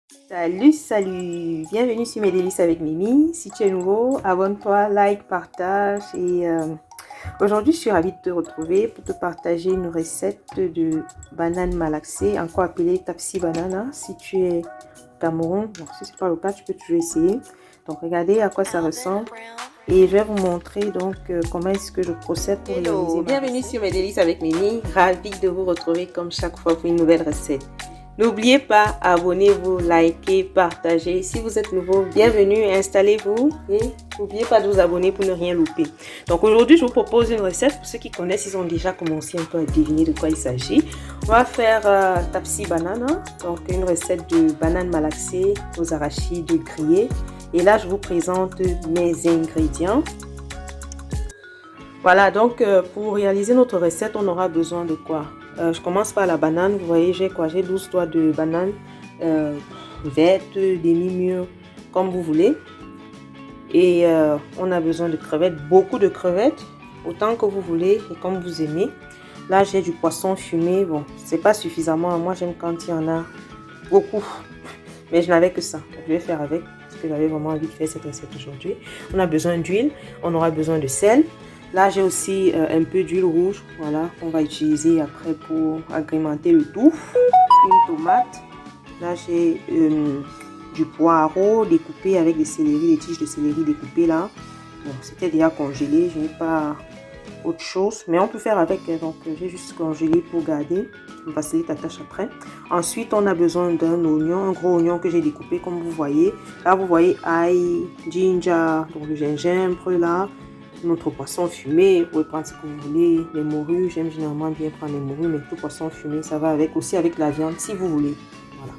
Salut, salut! Bienvenue sur Mes Délices avec Mimi. Si tu es nouveau, abonne-toi, like, partage. Aujourd'hui, je suis ravie de te retrouver pour te partager une recette de banane malaxée, encore appelée Tapsi Banana. Si tu es au Cameroun, bon, si ce n'est pas le cas, tu peux toujours essayer. Donc, regardez à quoi ça ressemble. Et je vais vous montrer donc comment est-ce que je procède pour réaliser. Bienvenue sur Mes Délices avec Mimi. Ravie de vous retrouver comme chaque fois pour une nouvelle recette. N'oubliez pas, abonnez-vous, likez, partagez. Si vous êtes nouveau, bienvenue, installez-vous et n'oubliez pas de vous abonner pour ne rien louper. Donc aujourd'hui, je vous propose une recette. Pour ceux qui connaissent, ils ont déjà commencé un peu à deviner de quoi il s'agit. On va faire Tapsi Banana, donc une recette de banane malaxée aux arachides grillés. Et là, je vous présente mes ingrédients. Voilà, donc pour réaliser notre recette, on aura besoin de quoi? Je commence par la banane. Vous voyez, j'ai 12 doigts de banane verte, demi-mûre, comme vous voulez. Et on a besoin de crevettes, beaucoup de crevettes, autant que vous voulez et comme vous aimez. Là, j'ai du poisson fumé. Bon, c'est pas suffisamment. Moi, j'aime quand il y en a beaucoup. Mais je n'avais que ça. Donc, je vais faire avec parce que j'avais vraiment envie de faire cette recette aujourd'hui. On a besoin d'huile. On aura besoin de sel. Là, j'ai aussi un peu d'huile rouge, voilà, qu'on va utiliser après pour agrémenter le tout. Une tomate. Là, j'ai du poireau découpé avec des céleri, des tiges de céleri découpées là. Bon, c'était déjà congelé, je n'ai pas autre chose, mais on peut faire avec. Donc, j'ai juste congelé pour garder. On va faciliter la tâche après. Ensuite, on a besoin d'un oignon, un gros oignon que j'ai découpé comme vous voyez. Là, vous voyez ail, ginger, donc le gingembre là. Notre poisson fumé, vous pouvez prendre ce que vous voulez, les morues, j'aime généralement bien prendre les morues, mais tout poisson fumé, ça va avec, aussi avec la viande si vous voulez. Voilà.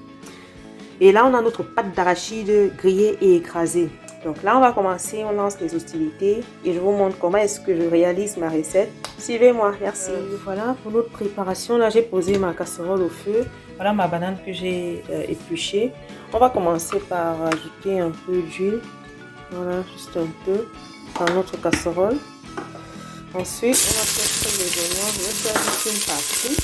Et là, on a notre pâte d'arachide grillée et écrasée. Donc là, on va commencer, on lance les hostilités et je vous montre comment est-ce que je réalise ma recette. Suivez-moi, merci. Voilà, pour notre préparation, là, j'ai posé ma casserole au feu. Voilà ma banane que j'ai épluchée. On va commencer par ajouter un peu d'huile. Voilà, juste un peu dans notre casserole. Ensuite, on va faire les oignons. Je vais faire juste une partie.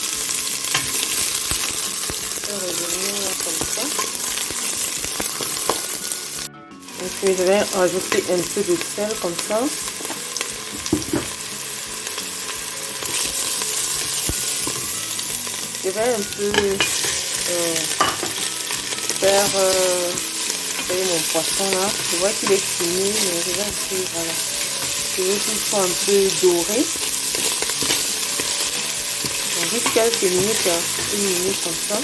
Je vais revenir là comme ça. Et puis, je vais rajouter un peu de sel comme ça. Je vais un peu faire mon poisson là. Je vois qu'il est fumé, mais je vais un peu, voilà. Je veux qu'il soit un peu doré. Donc, juste quelques minutes, une minute comme ça.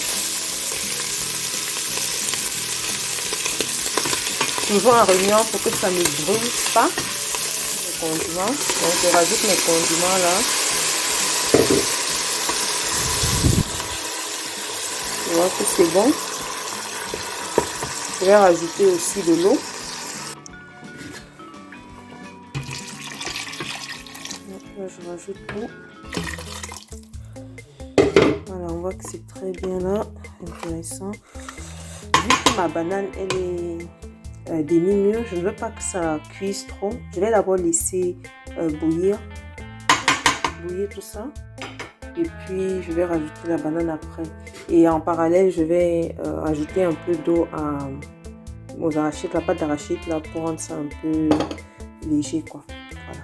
Toujours en remuant pour que ça ne brûle pas les condiments. Donc, je rajoute mes condiments là. Je vois que c'est bon. Je vais rajouter aussi de l'eau. Là, je rajoute l'eau. Voilà, on voit que c'est très bien là. Intéressant. Vu que ma banane, elle est demi-mûre, je ne veux pas que ça cuise trop. Je vais d'abord laisser bouillir tout ça. Et puis, je vais rajouter la banane après. Et en parallèle, je vais rajouter un peu d'eau aux arachides, la pâte d'arachide là, pour rendre ça un peu léger, quoi. Voilà.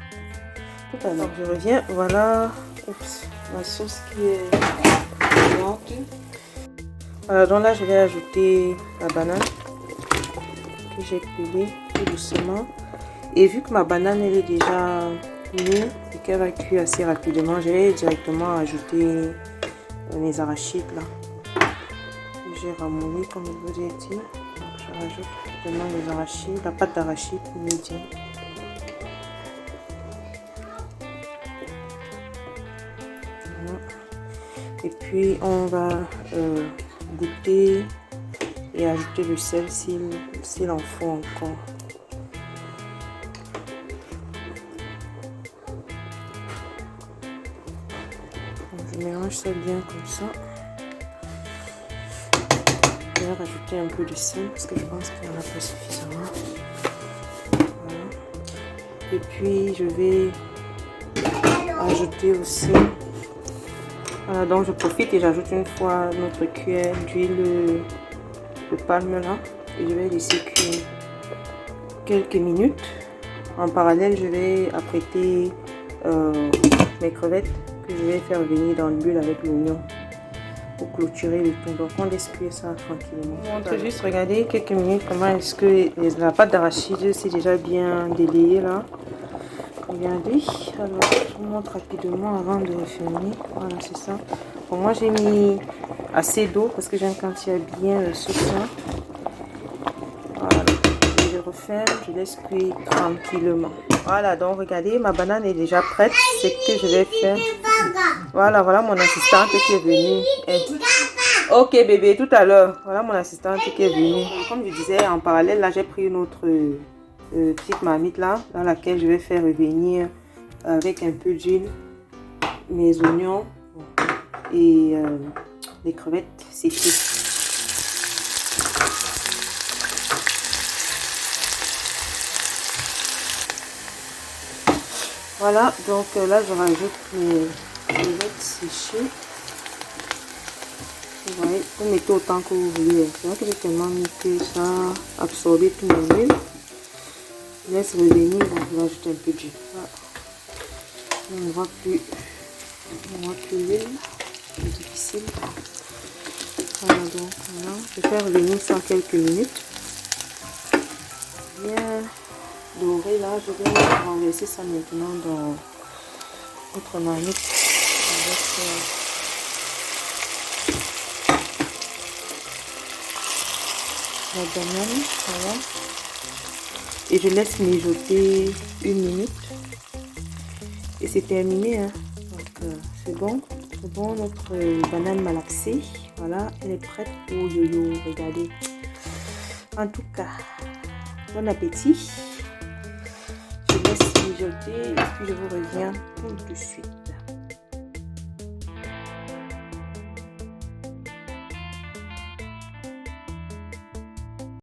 Tout à l'heure, je reviens. Voilà. Oups, la sauce qui est morte. Voilà, donc là, je vais ajouter la banane que j'ai coulée tout doucement. Et vu que ma banane, elle est déjà mûre et qu'elle va cuire assez rapidement, je vais directement ajouter les arachides là. J'ai ramolli comme je vous ai dit. Donc, je rajoute maintenant les arachides, la pâte d'arachide médium. Voilà. Et puis on va goûter et ajouter le sel s'il en faut encore. Donc, je mélange ça bien comme ça. Je vais rajouter un peu de sel parce que je pense qu'il n'y en a pas suffisamment. Voilà. Et puis je vais ajouter aussi. Voilà, donc je profite et j'ajoute une fois notre cuillère d'huile de palme là. Et je vais laisser cuire quelques minutes. En parallèle, je vais apprêter mes crevettes que je vais faire venir dans l'huile avec l'oignon pour clôturer le tout. Donc on laisse cuire ça tranquillement. On va juste regarder quelques minutes comment est-ce que la pâte d'arachide c'est déjà bien délayée là. Regardez, alors je vous montre rapidement avant de refermer. Voilà, c'est ça. Bon, moi j'ai mis assez d'eau parce que j'aime quand il y a bien le soutien. Voilà, et je referme, je laisse cuire tranquillement. Voilà, donc regardez, ma banane est déjà prête. C'est que je vais faire. Voilà, voilà mon assistante qui est venue. Ok bébé, tout à l'heure. Voilà mon assistante qui est venue. Comme je disais, en parallèle, là j'ai pris une autre petite marmite là, dans laquelle je vais faire revenir avec un peu d'huile mes oignons et les crevettes séchées. Voilà, donc là je rajoute mes crevettes séchées. Vous voyez, vous mettez autant que vous voulez. C'est vrai que j'ai tellement mis que ça a absorbé tout mon huile. Je laisse revenir, donc je vais ajouter un peu d'huile. Voilà. On ne voit plus l'huile, c'est difficile. Voilà, donc voilà. Je vais faire revenir ça en quelques minutes. Bien doré là, je vais renverser ça maintenant dans notre marmite avec la banane. Voilà. Et je laisse mijoter 1 minute. Et c'est terminé. Hein. Donc c'est bon. C'est bon, notre banane malaxée. Voilà, elle est prête pour yo-yo. Regardez. En tout cas, bon appétit. Je laisse mijoter et puis je vous reviens tout de suite.